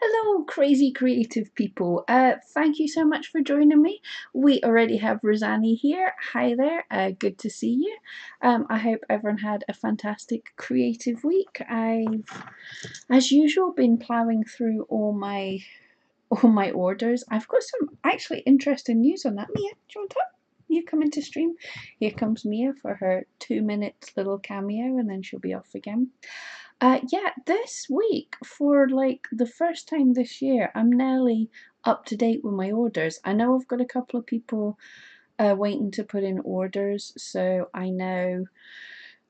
Hello, crazy creative people. Thank you so much for joining me. We already have Rosani here. Hi there. Good to see you. I hope everyone had a fantastic creative week. I've, as usual, been plowing through all my orders. I've got some actually interesting news on that. Mia, do you want to? You come into stream. Here comes Mia for her 2 minute little cameo, and then she'll be off again. Yeah, this week, for like the first time this year, I'm nearly up to date with my orders. I know I've got a couple of people waiting to put in orders, so I know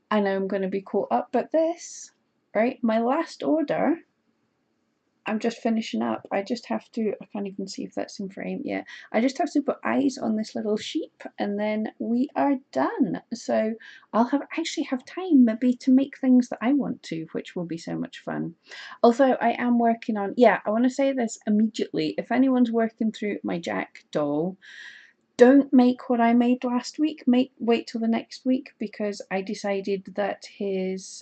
I'm going to be caught up. But this, right, my last order, I'm just finishing up. I just have to, I can't even see if that's in frame yet. I just have to put eyes on this little sheep and then we are done. So I'll actually have time maybe to make things that I want to, which will be so much fun. Although I am working on, yeah, I want to say this immediately. If anyone's working through my Jack doll, don't make what I made last week. Wait till the next week because I decided that his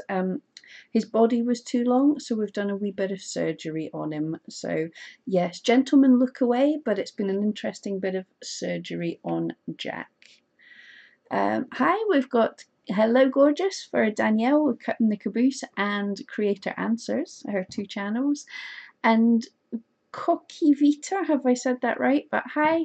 body was too long, so we've done a wee bit of surgery on him. So yes, gentlemen look away, but it's been an interesting bit of surgery on Jack. Hi, we've got Hello Gorgeous for Danielle with Cutting the Caboose and Creator Answers, her two channels. And Cocky Vita, have I said that right? But hi,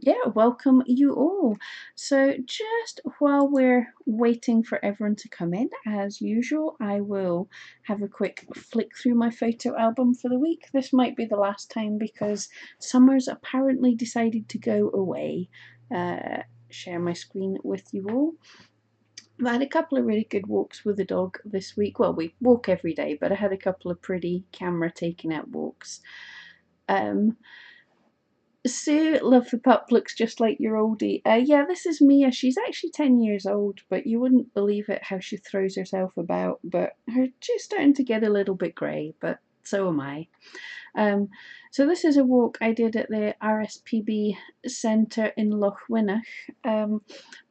yeah, welcome you all. So just while we're waiting for everyone to come in, as usual, I will have a quick flick through my photo album for the week. This might be the last time because Summer's apparently decided to go away. Share my screen with you all. I had a couple of really good walks with the dog this week. Well, we walk every day, but I had a couple of pretty camera taken out walks. Sue, love the pup, looks just like your oldie. Yeah, this is Mia. She's actually 10 years old, but you wouldn't believe it how she throws herself about. But she's starting to get a little bit grey, but so am I. So this is a walk I did at the RSPB Centre in Lochwinnoch.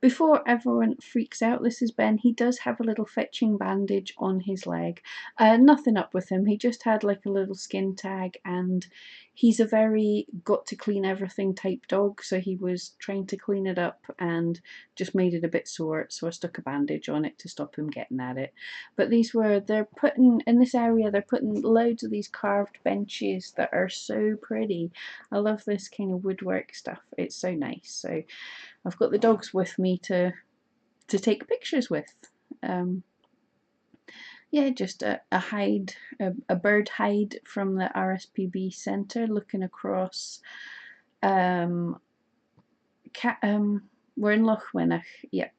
Before everyone freaks out, this is Ben. He does have a little fetching bandage on his leg. Nothing up with him. He just had like a little skin tag and he's a very got to clean everything type dog, so he was trying to clean it up and just made it a bit sore, so I stuck a bandage on it to stop him getting at it. But they're putting, in this area, they're putting loads of these carved benches that are so pretty. I love this kind of woodwork stuff. It's so nice. So I've got the dogs with me to take pictures with. Yeah, just a bird hide from the RSPB Centre looking across. We're in Lochwinnoch, yep.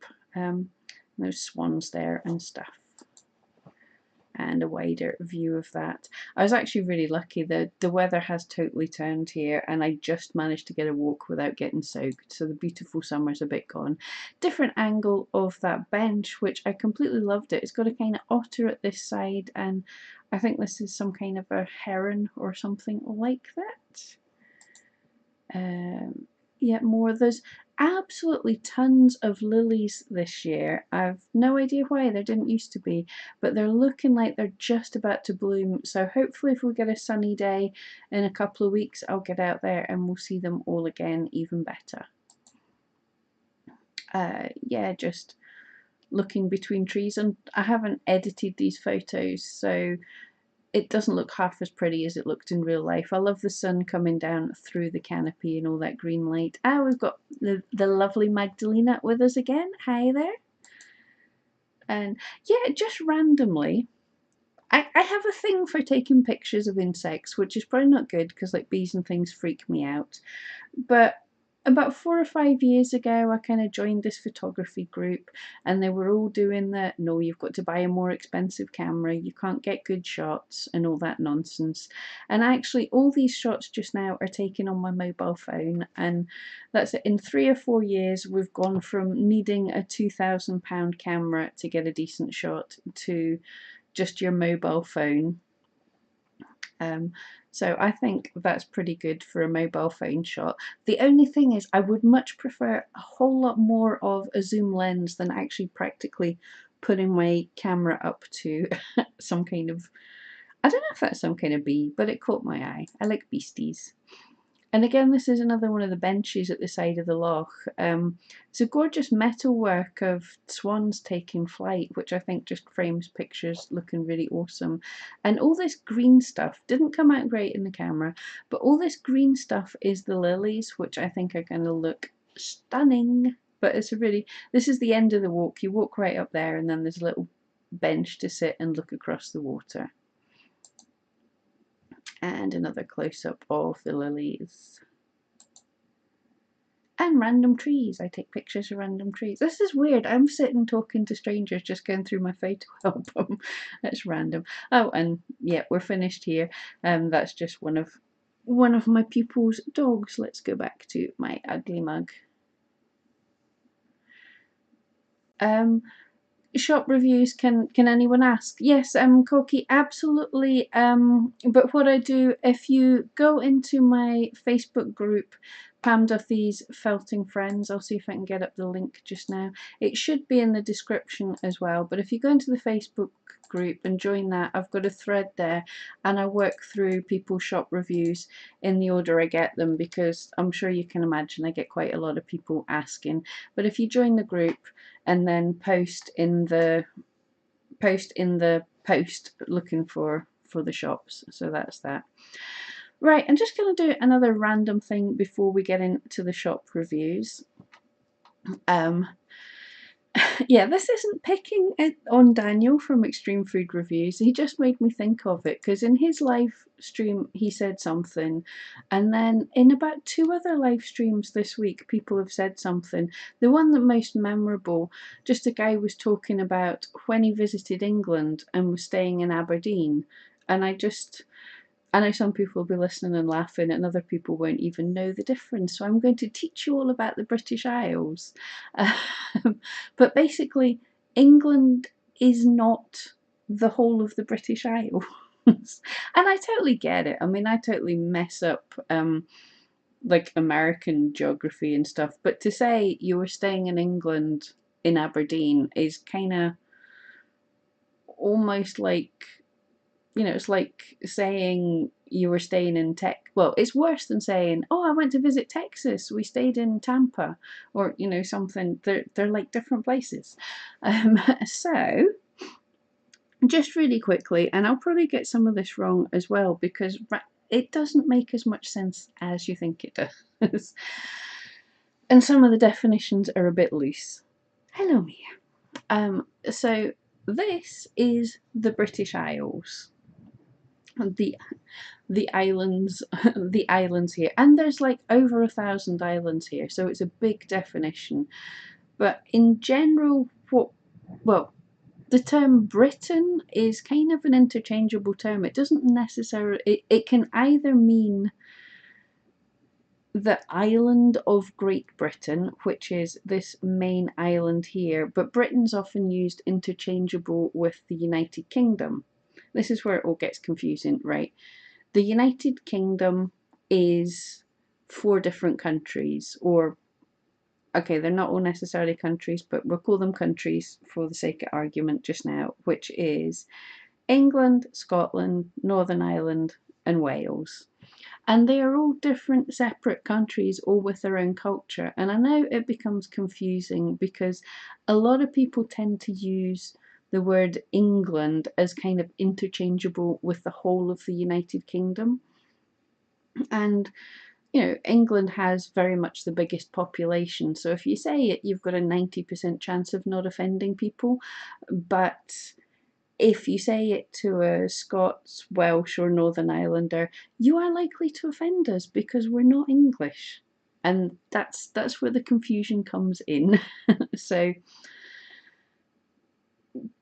There's swans there and stuff. And a wider view of that. I was actually really lucky. The weather has totally turned here and I just managed to get a walk without getting soaked, so the beautiful summer's a bit gone. Different angle of that bench, which I completely loved it. It's got a kind of otter at this side and I think this is some kind of a heron or something like that. Yeah, more. There's absolutely tons of lilies this year. I've no idea why, there didn't used to be, but they're looking like they're just about to bloom. So hopefully if we get a sunny day in a couple of weeks, I'll get out there and we'll see them all again even better. Yeah, just looking between trees, and I haven't edited these photos, so it doesn't look half as pretty as it looked in real life. I love the sun coming down through the canopy and all that green light. We've got the lovely Magdalena with us again. Hi there. And yeah, just randomly, I have a thing for taking pictures of insects, which is probably not good because like bees and things freak me out. But about 4 or 5 years ago, I kind of joined this photography group and they were all doing that, no, you've got to buy a more expensive camera, you can't get good shots and all that nonsense. And actually all these shots just now are taken on my mobile phone, and that's it. In 3 or 4 years we've gone from needing a £2,000 camera to get a decent shot to just your mobile phone. So I think that's pretty good for a mobile phone shot. The only thing is I would much prefer a whole lot more of a zoom lens than actually practically putting my camera up to some kind of, I don't know if that's some kind of bee, but it caught my eye. I like beasties. And again, this is another one of the benches at the side of the loch. It's a gorgeous metalwork of swans taking flight, which I think just frames pictures looking really awesome. And all this green stuff didn't come out great in the camera, but all this green stuff is the lilies, which I think are going to look stunning. But it's a really, this is the end of the walk. You walk right up there, and then there's a little bench to sit and look across the water. And another close-up of the lilies. And random trees. I take pictures of random trees. This is weird. I'm sitting talking to strangers, just going through my photo album. That's random. Oh, and yeah, we're finished here. That's just one of my pupils' dogs. Let's go back to my ugly mug. Shop reviews, can anyone ask? Yes, Koki, absolutely. But what I do, if you go into my Facebook group, Pam Duthie's Felting Friends, I'll see if I can get up the link just now. It should be in the description as well, but if you go into the Facebook group and join that, I've got a thread there, and I work through people's shop reviews in the order I get them, because I'm sure you can imagine I get quite a lot of people asking. But if you join the group and then post in the post looking for the shops, so that's that. Right, I'm just going to do another random thing before we get into the shop reviews. Yeah, this isn't picking it on Daniel from Extreme Food Reviews. He just made me think of it, because in his live stream he said something, and then in about 2 other live streams this week people have said something. The one that most memorable, just a guy was talking about when he visited England and was staying in Aberdeen, and I know some people will be listening and laughing, and other people won't even know the difference. So I'm going to teach you all about the British Isles. But basically, England is not the whole of the British Isles. And I totally get it. I mean, I totally mess up like American geography and stuff. But to say you were staying in England in Aberdeen is kind of almost like, you know, it's like saying you were staying in well, it's worse than saying, oh, I went to visit Texas, we stayed in Tampa, or, you know, something. They're like different places. So just really quickly, and I'll probably get some of this wrong as well, because it doesn't make as much sense as you think it does. And some of the definitions are a bit loose. Hello, Mia. So this is the British Isles. The islands the islands here, and there's like over 1,000 islands here, so it's a big definition. But in general, well, the term Britain is kind of an interchangeable term. It doesn't necessarily, it can either mean the island of Great Britain, which is this main island here, but Britain's often used interchangeable with the United Kingdom. This is where it all gets confusing, right? The United Kingdom is 4 different countries, or, okay, they're not all necessarily countries, but we'll call them countries for the sake of argument just now, which is England, Scotland, Northern Ireland, and Wales. And they are all different separate countries, all with their own culture. And I know it becomes confusing because a lot of people tend to use the word England as kind of interchangeable with the whole of the United Kingdom. And, you know, England has very much the biggest population. So if you say it, you've got a 90% chance of not offending people. But if you say it to a Scots, Welsh, or Northern Islander, you are likely to offend us because we're not English. And that's where the confusion comes in. So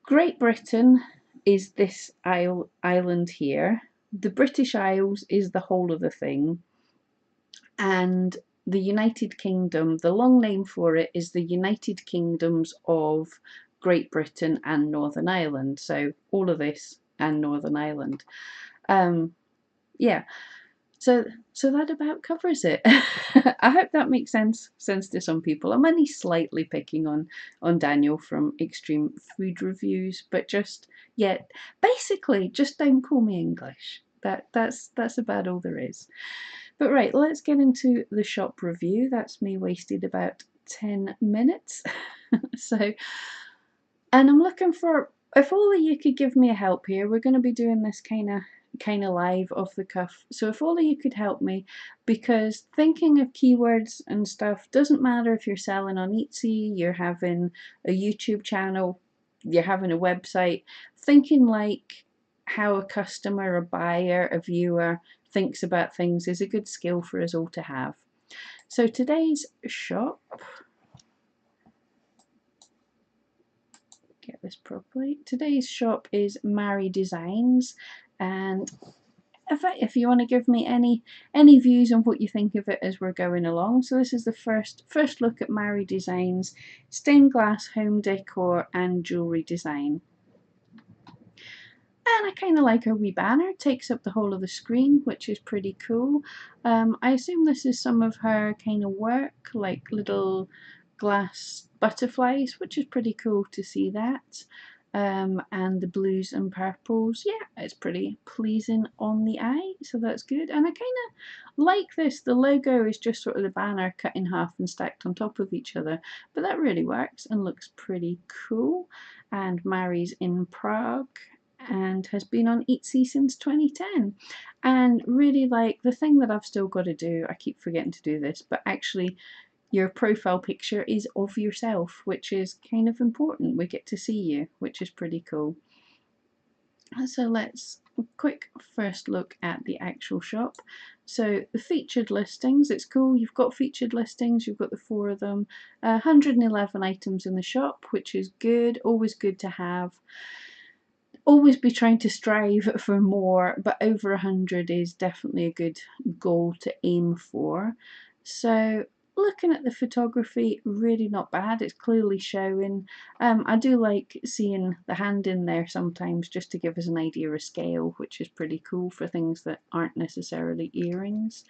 Great Britain is this island here. The British Isles is the whole of the thing. And the United Kingdom, the long name for it is the United Kingdoms of Great Britain and Northern Ireland. So all of this and Northern Ireland. Yeah. So that about covers it. I hope that makes sense to some people. I'm only slightly picking on Daniel from Extreme Food Reviews, but just basically just don't call me English. That's about all there is. But right, let's get into the shop review. That's me wasted about 10 minutes. So, and I'm looking for, if all of you could give me a help here, we're going to be doing this kind of live off the cuff. So if all of you could help me, because thinking of keywords and stuff doesn't matter if you're selling on Etsy, you're having a YouTube channel, you're having a website, thinking like how a customer, a buyer, a viewer thinks about things is a good skill for us all to have. So today's shop, get this properly. Today's shop is mairidesigns, and if you want to give me any views on what you think of it as we're going along. So this is the first look at mairidesigns, stained glass home decor and jewellery design. And I kind of like her wee banner. It takes up the whole of the screen, which is pretty cool. I assume this is some of her kind of work, like little glass butterflies, which is pretty cool to see that. And the blues and purples, yeah, it's pretty pleasing on the eye, so that's good. And I kind of like this. The logo is just sort of the banner cut in half and stacked on top of each other, but that really works and looks pretty cool. And Mary's in Prague and has been on Etsy since 2010. And really, like, the thing that I've still got to do, I keep forgetting to do this, but actually your profile picture is of yourself, which is kind of important. We get to see you, which is pretty cool. So let's quick first look at the actual shop. So the featured listings, it's cool. You've got featured listings, you've got the 4 of them, 111 items in the shop, which is good, always good to have. Always be trying to strive for more, but over 100 is definitely a good goal to aim for. So looking at the photography, really not bad. It's clearly showing. I do like seeing the hand in there sometimes just to give us an idea of scale, which is pretty cool for things that aren't necessarily earrings.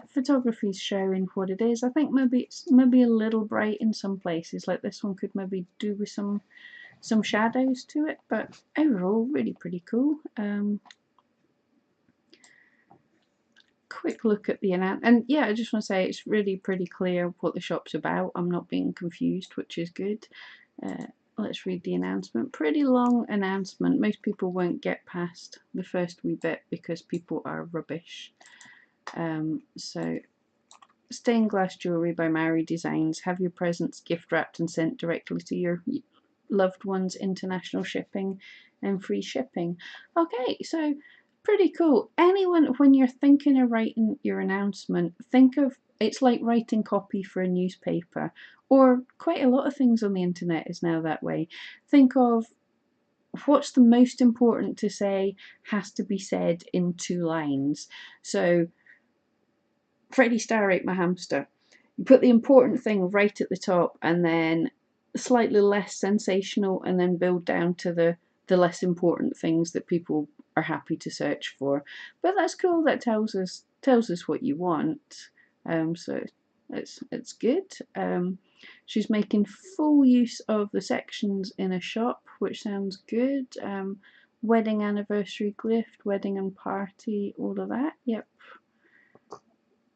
Photography is showing what it is. I think maybe it's maybe a little bright in some places, like this one could maybe do with some shadows to it, but overall really pretty cool. Quick look at the announcement, and yeah, I just want to say it's really pretty clear what the shop's about. I'm not being confused, which is good. Let's read the announcement. Pretty long announcement. Most people won't get past the first wee bit because people are rubbish. So stained glass jewellery by mairidesigns. Have your presents gift wrapped and sent directly to your loved ones, international shipping and free shipping. Okay, so pretty cool. Anyone, when you're thinking of writing your announcement, think of it's like writing copy for a newspaper, or quite a lot of things on the internet is now that way. Think of what's the most important to say has to be said in 2 lines. So Freddie Star ate my hamster. You put the important thing right at the top, and then slightly less sensational, and then build down to the less important things that people are happy to search for. But that's cool. That tells us what you want. So it's good. She's making full use of the sections in a shop, which sounds good. Wedding anniversary gift, wedding and party, all of that. Yep.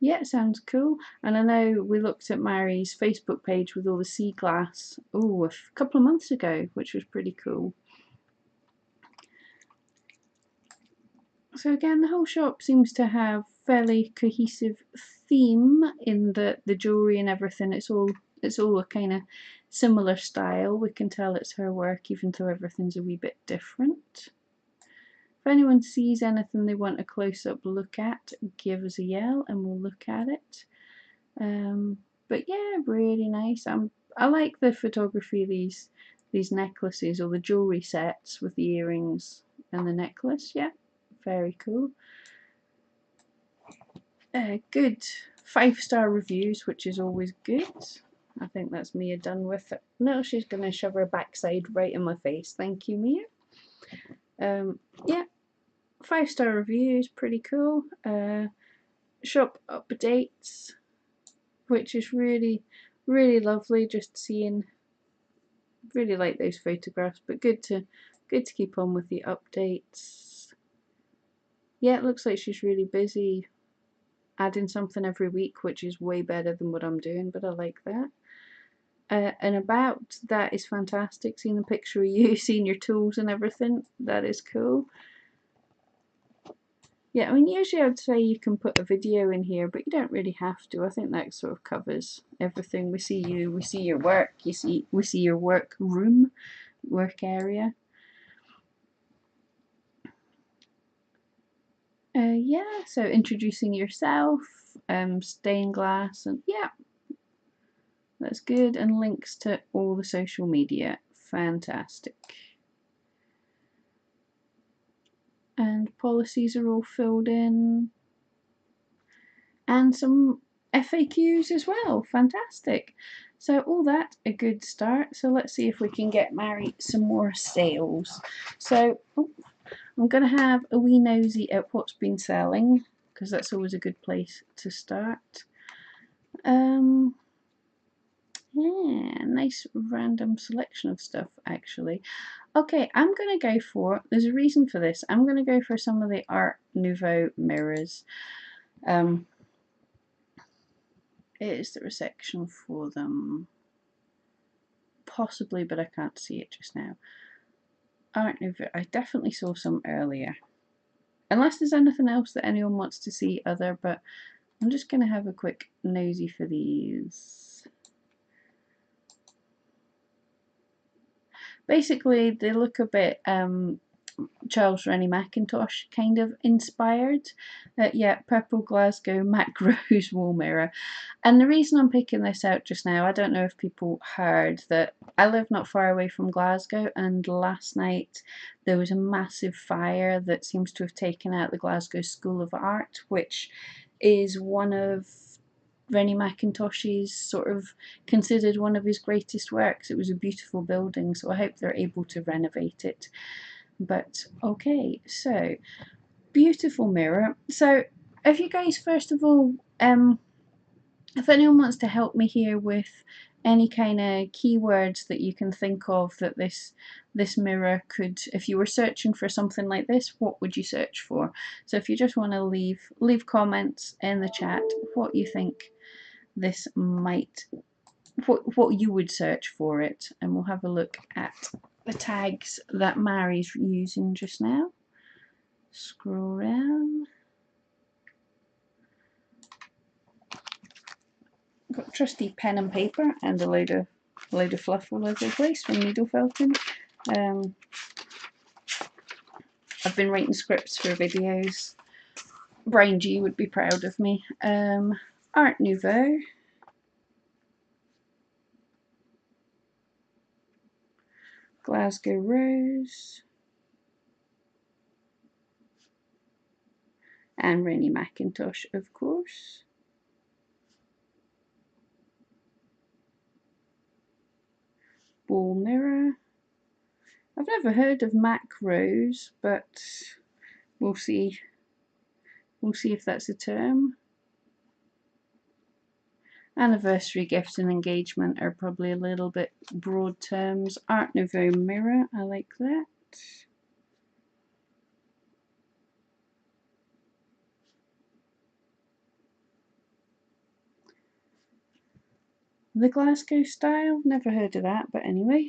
Yeah, sounds cool. And I know we looked at Mary's Facebook page with all the sea glass, a couple of months ago, which was pretty cool. So again, the whole shop seems to have fairly cohesive theme in the jewellery and everything. It's all a kind of similar style. We can tell it's her work, even though everything's a wee bit different. If anyone sees anything they want a close-up look at, give us a yell and we'll look at it. But yeah, really nice. I like the photography of these necklaces, or the jewellery sets with the earrings and the necklace. Yeah, very cool. Good 5-star reviews, which is always good. I think that's Mia done with it. No, she's going to shove her backside right in my face. Thank you, Mia. Yeah, 5-star reviews, pretty cool. shop updates, which is really, really lovely. Just seeing, really like those photographs, but good to keep on with the updates. Yeah, it looks like she's really busy, adding something every week, which is way better than what I'm doing, but I like that. And about that is fantastic, seeing the picture of you, seeing your tools and everything, that is cool. Yeah, I mean, usually I'd say you can put a video in here, but you don't really have to. I think that sort of covers everything. We see you, we see your work, we see your work room, work area. Yeah, so introducing yourself, stained glass, and yeah, that's good. And links to all the social media, fantastic. And policies are all filled in, and some FAQs as well, fantastic. So all that, a good start. So let's see if we can get Mary some more sales. So I'm going to have a wee nosy at what's been selling, because that's always a good place to start. Yeah, nice random selection of stuff actually. Okay, I'm going to go for, there's a reason for this, I'm going to go for some of the Art Nouveau mirrors. Is there a section for them? Possibly, but I can't see it just now. Art Nouveau, I definitely saw some earlier. Unless there's anything else that anyone wants to see other, but I'm just going to have a quick nosy for these. Basically, they look a bit Charles Rennie Mackintosh kind of inspired. Yeah, Purple Glasgow Mac Rose wall mirror. And the reason I'm picking this out just now, I don't know if people heard that I live not far away from Glasgow, and last night there was a massive fire that seems to have taken out the Glasgow School of Art, which is one of Rennie Mackintosh's sort of considered one of his greatest works. It was a beautiful building, so I hope they're able to renovate it. But okay, so beautiful mirror. So if you guys, first of all, if anyone wants to help me here with any kind of keywords that you can think of that this mirror could, if you were searching for something like this, what would you search for? So if you just want to leave comments in the chat what you think this might, what you would search for it, and we'll have a look at the tags that Mary's using just now. Scroll down. Got trusty pen and paper and a load of fluff all over the place from needle felting. I've been writing scripts for videos. Brian G would be proud of me. Art Nouveau. Glasgow Rose. And Rennie Mackintosh, of course. Ball mirror. I've never heard of Mac Rose, but we'll see. We'll see if that's a term. Anniversary, gifts and engagement are probably a little bit broad terms. Art Nouveau mirror, I like that. The Glasgow style, never heard of that, but anyway.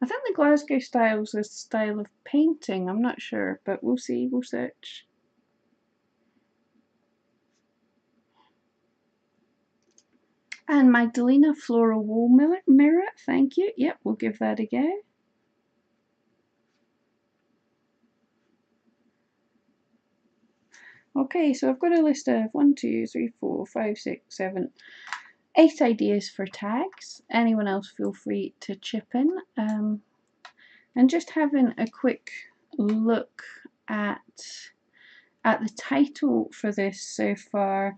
I think the Glasgow style is a style of painting, I'm not sure, but we'll see, we'll search. And Magdalena Floral Wall Mirror, thank you. Yep, we'll give that a go. Okay, so I've got a list of 1, 2, 3, 4, 5, 6, 7, 8 ideas for tags. Anyone else feel free to chip in. And just having a quick look at the title for this so far.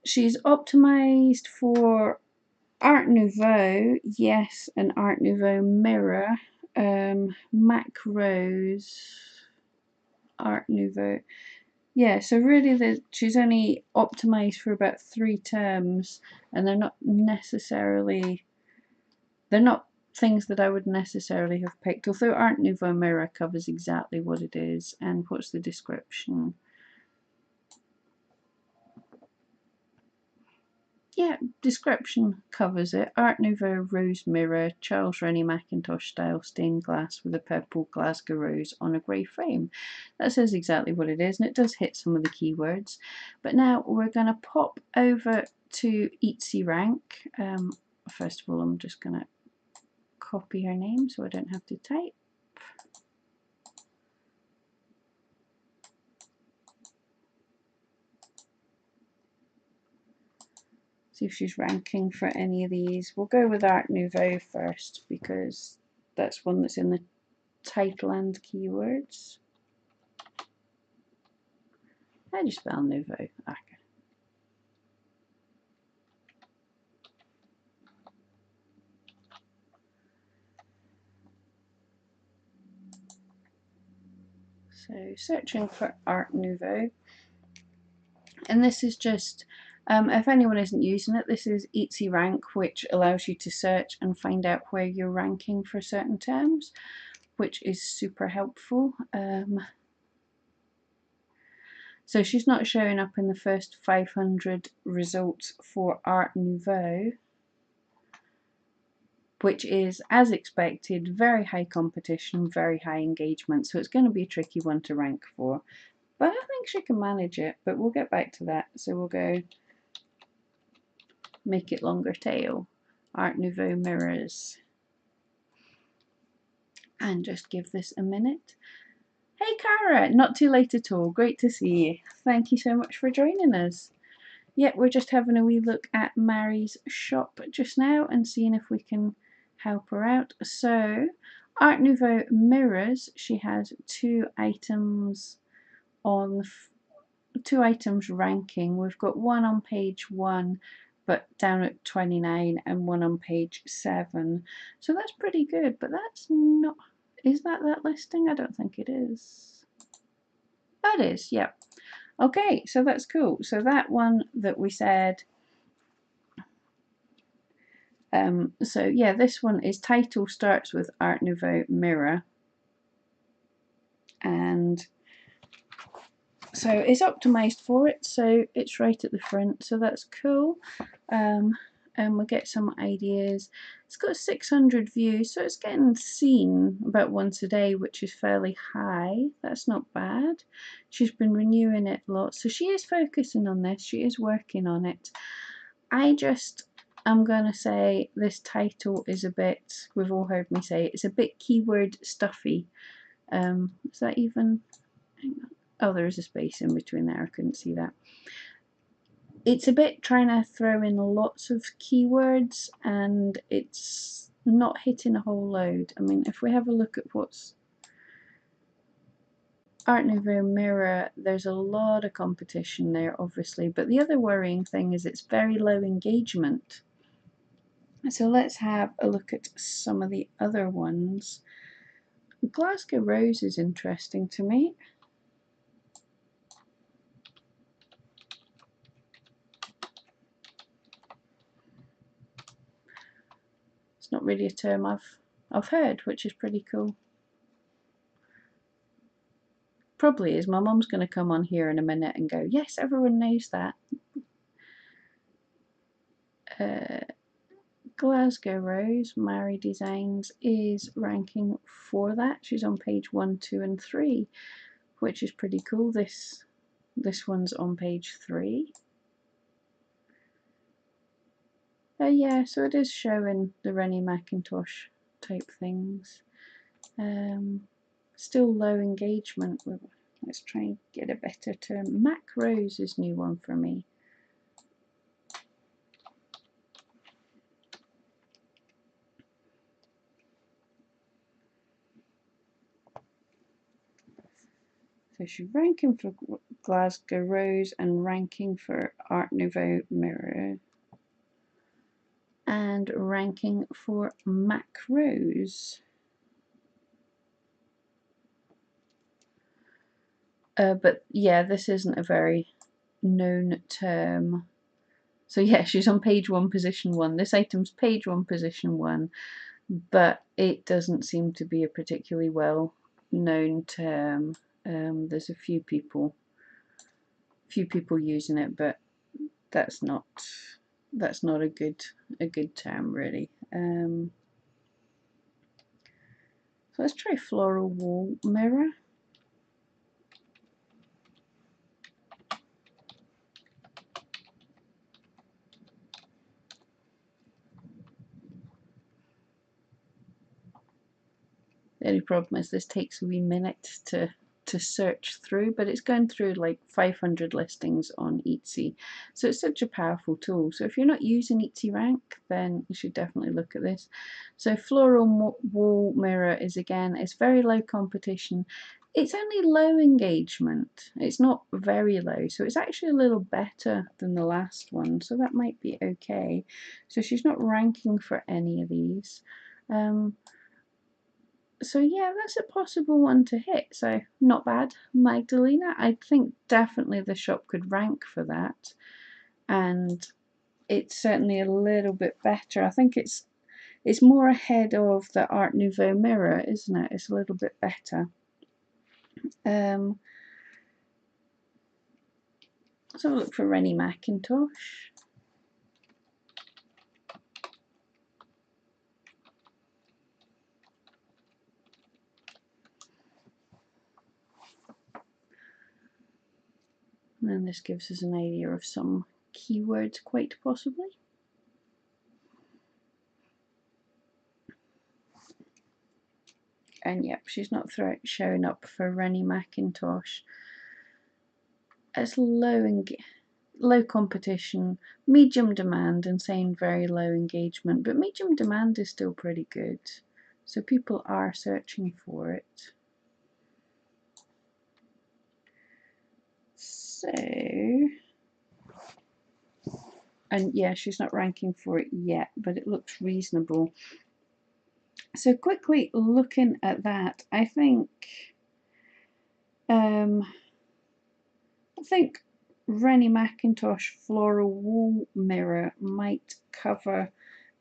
She's optimized for Art Nouveau, yes, an Art Nouveau mirror, Mac Rose, Art Nouveau. Yeah, so really she's only optimised for about 3 terms, and they're not things that I would necessarily have picked, although Art Nouveau Mirror covers exactly what it is. And what's the description? Yeah, description covers it. Art Nouveau rose mirror, Charles Rennie Mackintosh style stained glass with a purple Glasgow rose on a grey frame. That says exactly what it is, and it does hit some of the keywords. But now we're going to pop over to Etsy Rank. First of all, I'm just going to copy her name so I don't have to type. See if she's ranking for any of these. We'll go with Art Nouveau first because that's one that's in the title and keywords. How do you spell Nouveau? Okay. So searching for Art Nouveau. And this is just, if anyone isn't using it, this is Etsy Rank, which allows you to search and find out where you're ranking for certain terms, which is super helpful. So she's not showing up in the first 500 results for Art Nouveau, which is, as expected, very high competition, very high engagement. So it's going to be a tricky one to rank for. But I think she can manage it, but we'll get back to that. So we'll go make it longer tail, Art Nouveau mirrors, and just give this a minute. Hey Cara, not too late at all. Great to see you. Thank you so much for joining us. Yep, we're just having a wee look at Mary's shop just now and seeing if we can help her out. So, Art Nouveau mirrors, she has 2 items on 2 items ranking. We've got one on page 1 but down at 29 and one on page 7. So that's pretty good, but that's not, is that listing? I don't think it is. That is, yep. Okay, so that's cool. So that one that we said, so yeah, this one is title starts with Art Nouveau mirror, and so it's optimized for it, so it's right at the front, so that's cool. And we'll get some ideas. It's got 600 views, so it's getting seen about once a day, which is fairly high. That's not bad. She's been renewing it a lot, so she is focusing on this, she is working on it. I'm going to say this title is a bit, we've all heard me say, it's a bit keyword stuffy. Is that even, hang on. Oh, there is a space in between there, I couldn't see that. It's a bit trying to throw in lots of keywords and it's not hitting a whole load. I mean, if we have a look at what's Art Nouveau mirror, there's a lot of competition there, obviously, but the other worrying thing is it's very low engagement. So let's have a look at some of the other ones. Glasgow Rose is interesting to me. It's not really a term I've heard, which is pretty cool. Probably is. My mum's going to come on here in a minute and go, yes, everyone knows that. Glasgow Rose, mairidesigns, is ranking for that. She's on page 1, 2 and 3, which is pretty cool. This one's on page 3. Yeah, so it is showing the Rennie Mackintosh type things. Still low engagement. Let's try and get a better term. Mac Rose is new one for me. So she's ranking for Glasgow Rose and ranking for Art Nouveau Mirror and ranking for Mac Rose. But yeah, this isn't a very known term. So yeah, she's on page 1, position 1. This item's page 1, position 1, but it doesn't seem to be a particularly well known term. There's a few people using it, but that's not a good term really. So let's try floral wall mirror. The only problem is this takes a wee minute to search through, but it's going through like 500 listings on Etsy, so it's such a powerful tool. So if you're not using Etsy Rank, then you should definitely look at this. So floral wall mirror is, again, it's very low competition. It's only low engagement, it's not very low, so it's actually a little better than the last one, so that might be okay. So she's not ranking for any of these. So yeah, that's a possible one to hit, so not bad, Magdalena. I think definitely the shop could rank for that, and it's certainly a little bit better. I think it's more ahead of the Art Nouveau mirror, isn't it? It's a little bit better. Let's have a look for Rennie Mackintosh. And then this gives us an idea of some keywords, quite possibly. And yep, she's not showing up for Rennie Mackintosh. It's low competition, medium demand, and saying very low engagement, but medium demand is still pretty good, so people are searching for it. So, and yeah, she's not ranking for it yet, but it looks reasonable. So quickly looking at that, I think Rennie Mackintosh floral wall mirror might cover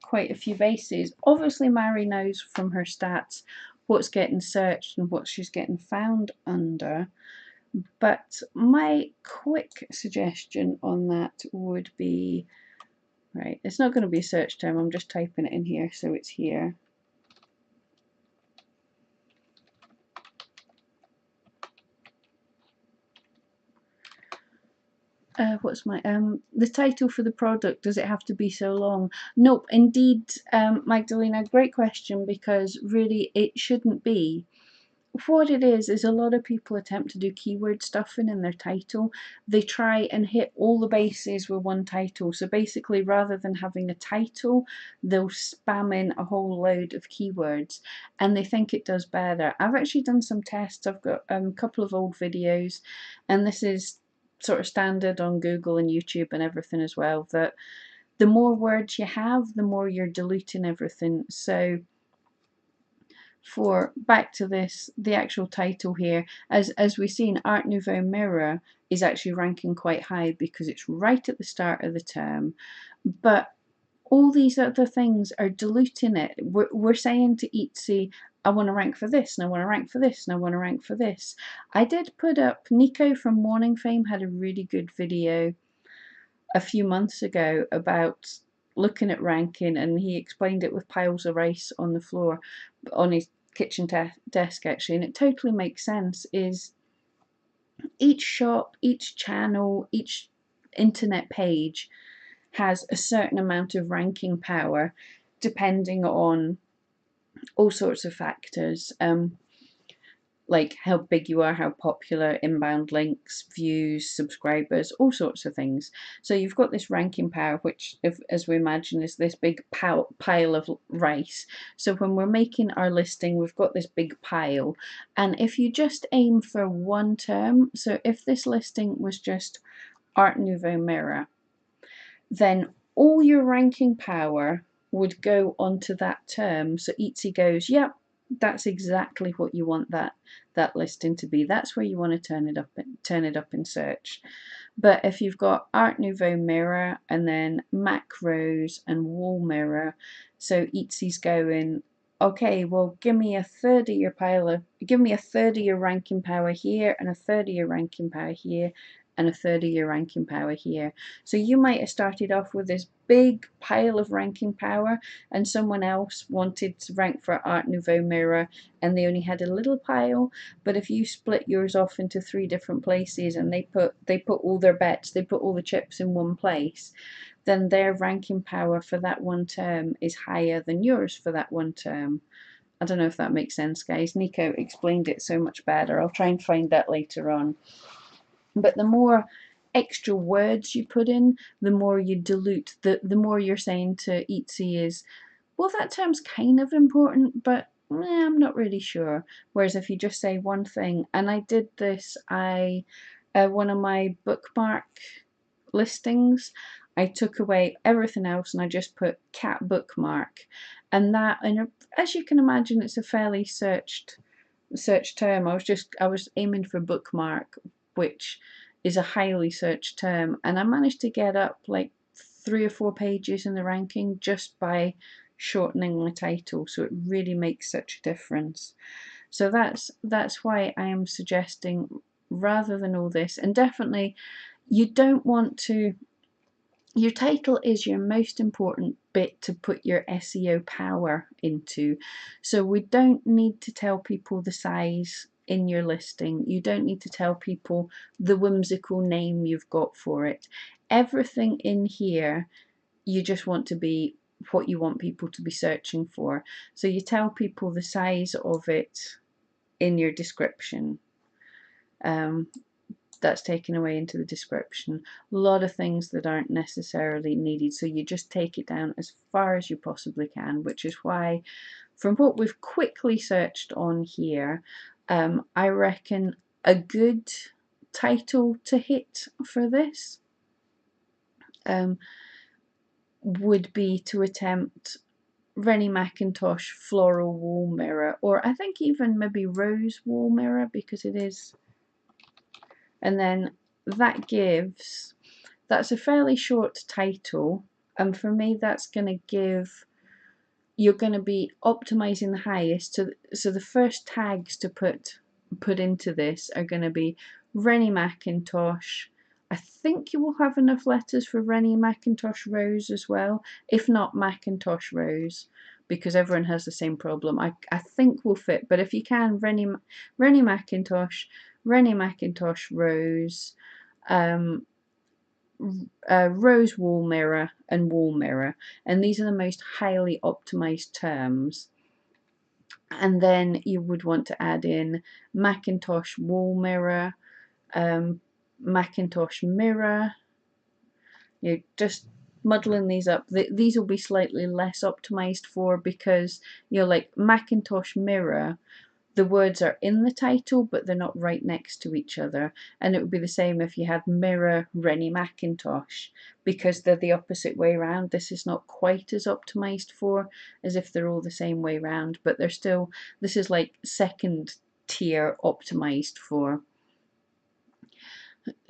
quite a few bases. Obviously Mari knows from her stats what's getting searched and what she's getting found under, but my quick suggestion on that would be, right, it's not going to be a search term, I'm just typing it in here so it's here. What's my the title for the product, does it have to be so long? Nope, indeed, Magdalena, great question, because really it shouldn't be. What it is a lot of people attempt to do keyword stuffing in their title. They try and hit all the bases with one title. So basically, rather than having a title, they'll spam in a whole load of keywords, and they think it does better. I've actually done some tests. I've got a couple of old videos, and this is sort of standard on Google and YouTube and everything as well, that the more words you have, the more you're diluting everything. So for back to this, the actual title here, as we've seen, Art Nouveau mirror is actually ranking quite high because it's right at the start of the term, but all these other things are diluting it. We're saying to Etsy, I want to rank for this, and I want to rank for this, and I want to rank for this. I did put up, Nico from Morning Fame had a really good video a few months ago about looking at ranking, and he explained it with piles of rice on the floor, on his kitchen desk actually, and it totally makes sense. Is each shop, each channel, each internet page has a certain amount of ranking power depending on all sorts of factors, like how big you are, how popular, inbound links, views, subscribers, all sorts of things. So you've got this ranking power, which, as we imagine, is this big pile of rice. So when we're making our listing, we've got this big pile, and if you just aim for one term, so if this listing was just Art Nouveau mirror, then all your ranking power would go onto that term. So Etsy goes, yep, That's exactly what you want that listing to be. That's where you want to turn it up in search. But if you've got Art Nouveau mirror and then macros and wall mirror, so Eatsy's going, okay, well, give me a third of your give me a third of your ranking power here, and a third of your ranking power here, and a third of your ranking power here. So you might have started off with this big pile of ranking power, and someone else wanted to rank for Art Nouveau mirror, and they only had a little pile. But if you split yours off into 3 different places, and they put all their bets, they put all the chips in one place, then their ranking power for that one term is higher than yours for that one term. I don't know if that makes sense, guys. Nico explained it so much better. I'll try and find that later on. But the more extra words you put in, the more you dilute, the more you're saying to Etsy is, well, that term's kind of important, but I'm not really sure. Whereas if you just say one thing, and I did this, one of my bookmark listings, I took away everything else and I just put cat bookmark, and that, and as you can imagine, it's a fairly search term. I was aiming for bookmark, which is a highly searched term, and I managed to get up like 3 or 4 pages in the ranking just by shortening my title. So it really makes such a difference. So that's why I am suggesting, rather than all this, and definitely you don't want to, your title is your most important bit to put your SEO power into. So we don't need to tell people the size in your listing. You don't need to tell people the whimsical name you've got for it. Everything in here, you just want to be what you want people to be searching for. So you tell people the size of it in your description. That's taken away into the description. A lot of things that aren't necessarily needed, so you just take it down as far as you possibly can, which is why, from what we've quickly searched on here, I reckon a good title to hit for this would be to attempt Rennie McIntosh floral wall mirror, or I think even maybe rose wall mirror, because it is. And then that's a fairly short title, and for me that's going to give, you're going to be optimizing the highest, so the first tags to put into this are going to be Rennie McIntosh. I think you will have enough letters for Rennie McIntosh Rose as well, if not Macintosh Rose, because everyone has the same problem. I think will fit, but if you can, Rennie McIntosh, Rennie McIntosh Rose, rose wall mirror, and wall mirror, and these are the most highly optimized terms. And then you would want to add in Macintosh wall mirror, Macintosh mirror. You're just muddling these up. These will be slightly less optimized for, because you're like Macintosh mirror, the words are in the title, but they're not right next to each other. And it would be the same if you had mirror Rennie McIntosh, because they're the opposite way around. This is not quite as optimized for as if they're all the same way around, but they're still, this is like second tier optimized for.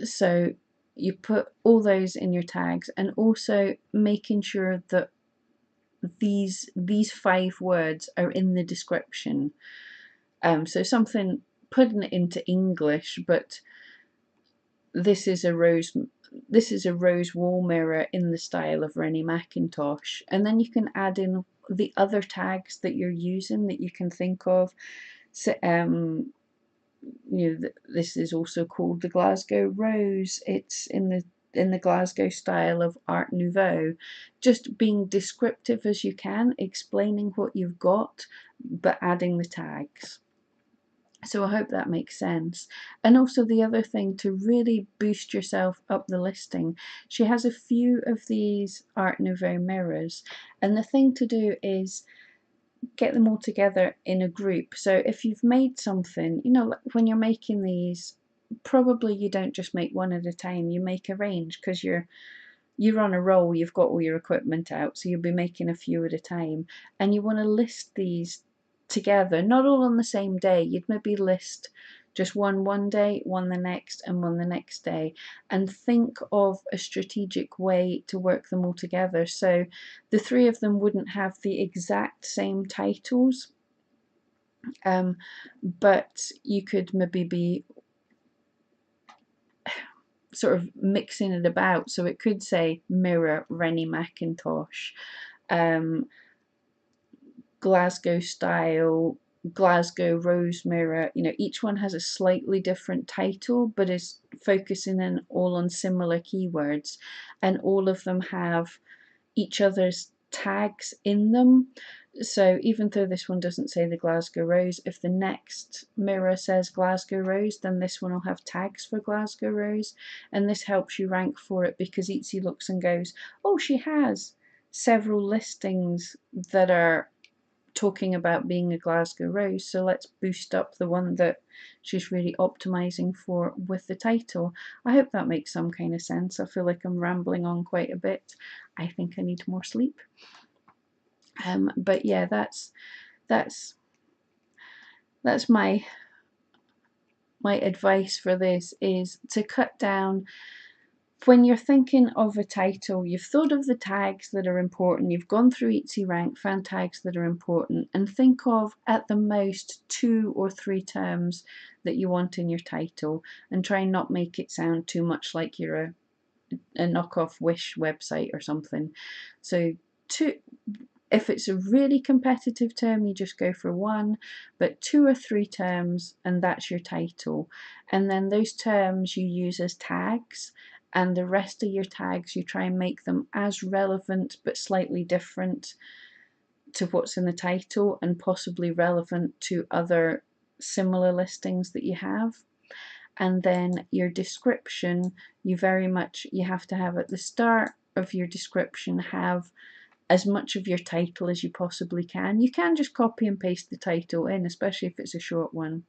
So you put all those in your tags, and also making sure that these 5 words are in the description. So something, putting it into English, but this is a rose wall mirror in the style of Rennie McIntosh, and then you can add in the other tags that you're using that you can think of. So, this is also called the Glasgow Rose. It's in the Glasgow style of Art Nouveau. Just being descriptive as you can, explaining what you've got, but adding the tags. So I hope that makes sense. And also the other thing, to really boost yourself up the listing, she has a few of these Art Nouveau mirrors, and the thing to do is get them all together in a group. So if you've made something, when you're making these, probably you don't just make one at a time, you make a range, because you're on a roll, you've got all your equipment out, so you'll be making a few at a time, and you want to list these together, not all on the same day. You'd maybe list just one day, one the next, and one the next day, and think of a strategic way to work them all together. So the three of them wouldn't have the exact same titles, but you could maybe be sort of mixing it about. So it could say Mirror Rennie Mackintosh, Glasgow Style, Glasgow Rose Mirror. You know, each one has a slightly different title, but is focusing in all on similar keywords, and all of them have each other's tags in them. So even though this one doesn't say the Glasgow Rose, if the next mirror says Glasgow Rose, then this one will have tags for Glasgow Rose, and this helps you rank for it, because Etsy looks and goes, oh, she has several listings that are talking about being a Glasgow Rose, so let's boost up the one that she's really optimizing for with the title. I hope that makes some kind of sense. I feel like I'm rambling on quite a bit. I think I need more sleep. But yeah, that's my advice for this, is to cut down. When you're thinking of a title, you've thought of the tags that are important, you've gone through Etsy Rank, found tags that are important, and think of at the most 2 or 3 terms that you want in your title, and try and not make it sound too much like you're a knockoff Wish website or something. So if it's a really competitive term, you just go for 1, but 2 or 3 terms, and that's your title. And then those terms you use as tags, and the rest of your tags you try and make them as relevant but slightly different to what's in the title, and possibly relevant to other similar listings that you have. And then your description, you have to have at the start of your description have as much of your title as you possibly can. You can just copy and paste the title in, especially if it's a short one,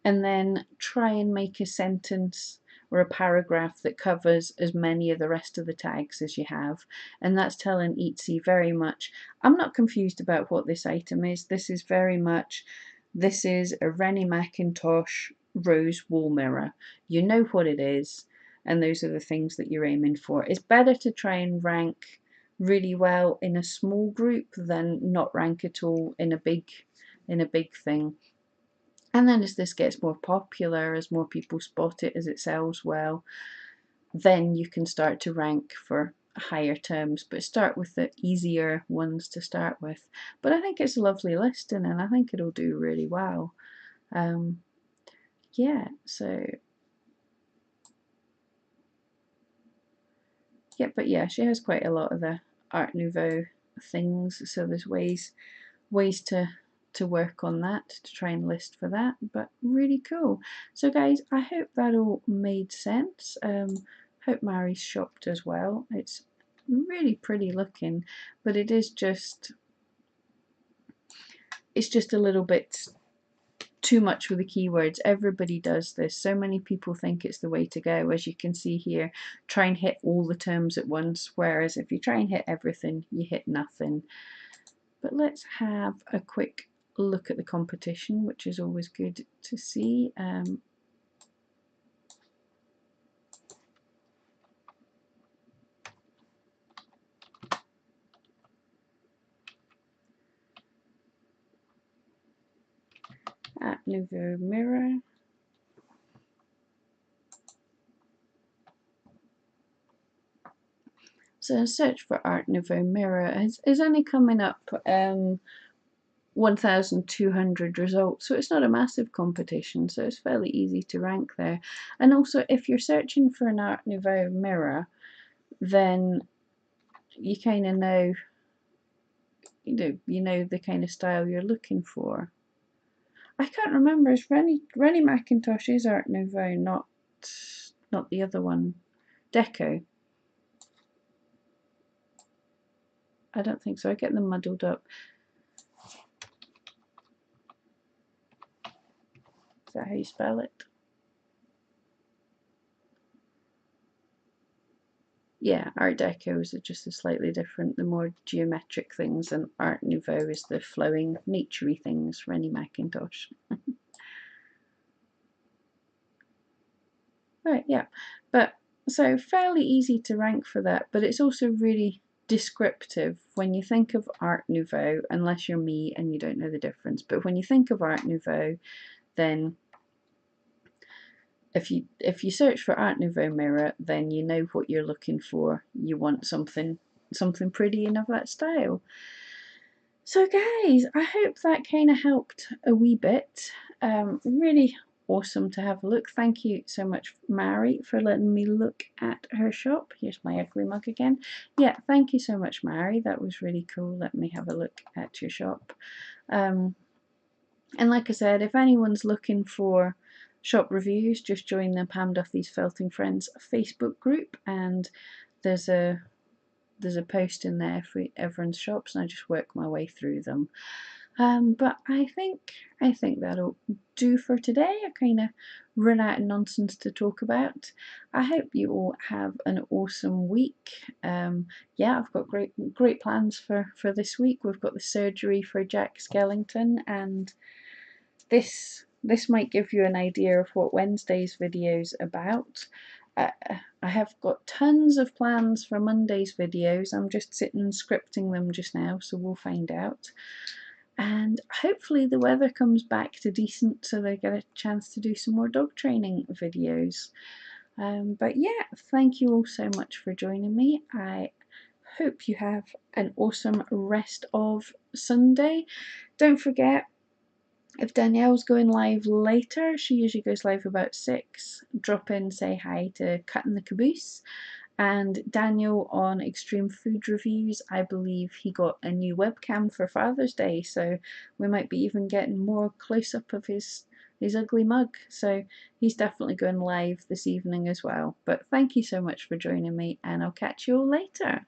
and then try and make a sentence or a paragraph that covers as many of the rest of the tags as you have. And that's telling Etsy very much, I'm not confused about what this item is. This is very much, this is a Rennie Mackintosh rose wall mirror. You know what it is, and those are the things that you're aiming for. It's better to try and rank really well in a small group than not rank at all in a big thing. And then as this gets more popular, as more people spot it, as it sells well, then you can start to rank for higher terms, but start with the easier ones to start with. But I think it's a lovely listing, and I think it'll do really well. Yeah, so yeah, but yeah, she has quite a lot of the Art Nouveau things, so there's ways to work on that, to try and list for that. But really cool. So guys, I hope that all made sense. Hope Mary's shopped as well. It's really pretty looking, but it's just a little bit too much with the keywords. Everybody does this. So many people think it's the way to go. As you can see here, try and hit all the terms at once, whereas if you try and hit everything, you hit nothing. But let's have a quick look at the competition, which is always good to see. At Nouveau Mirror. So search for Art Nouveau Mirror is only coming up 1,200 results, so it's not a massive competition, so it's fairly easy to rank there. And also, if you're searching for an Art Nouveau mirror, then you kind of know, you know the kind of style you're looking for. I can't remember, is Rennie Mackintosh is Art Nouveau, not the other one, Deco? I don't think so. I get them muddled up. Is that how you spell it? yeah, Art Decos are just a slightly different, the more geometric things, and Art Nouveau is the flowing, naturey things, Rennie Mackintosh. Right, yeah. But so fairly easy to rank for that, but it's also really descriptive when you think of Art Nouveau, unless you're me and you don't know the difference. But when you think of Art Nouveau, then if you search for Art Nouveau mirror, then you know what you're looking for. You want something pretty and of that style. So guys, I hope that kind of helped a wee bit. Really awesome to have a look. Thank you so much, Mary, for letting me look at her shop. Here's my ugly mug again. Yeah, thank you so much, Mary. That was really cool. Let me have a look at your shop. And like I said, if anyone's looking for shop reviews, just join the Pam Duthie's Felting Friends Facebook group, and there's a post in there for everyone's shops, and I just work my way through them. But I think that'll do for today. I kind of run out of nonsense to talk about. I hope you all have an awesome week. Yeah, I've got great plans for this week. We've got the surgery for Jack Skellington, and this might give you an idea of what Wednesday's video's about. I have got tons of plans for Monday's videos. I'm just sitting scripting them just now, so we'll find out. And hopefully the weather comes back to decent so they get a chance to do some more dog training videos. But yeah, thank you all so much for joining me. I hope you have an awesome rest of Sunday. Don't forget, if Danielle's going live later, she usually goes live about 6. Drop in, say hi to Cutting the Caboose. And Daniel on Extreme Food Reviews, I believe he got a new webcam for Father's Day, so we might be even getting more close-up of his ugly mug. So he's definitely going live this evening as well. But thank you so much for joining me, and I'll catch you all later.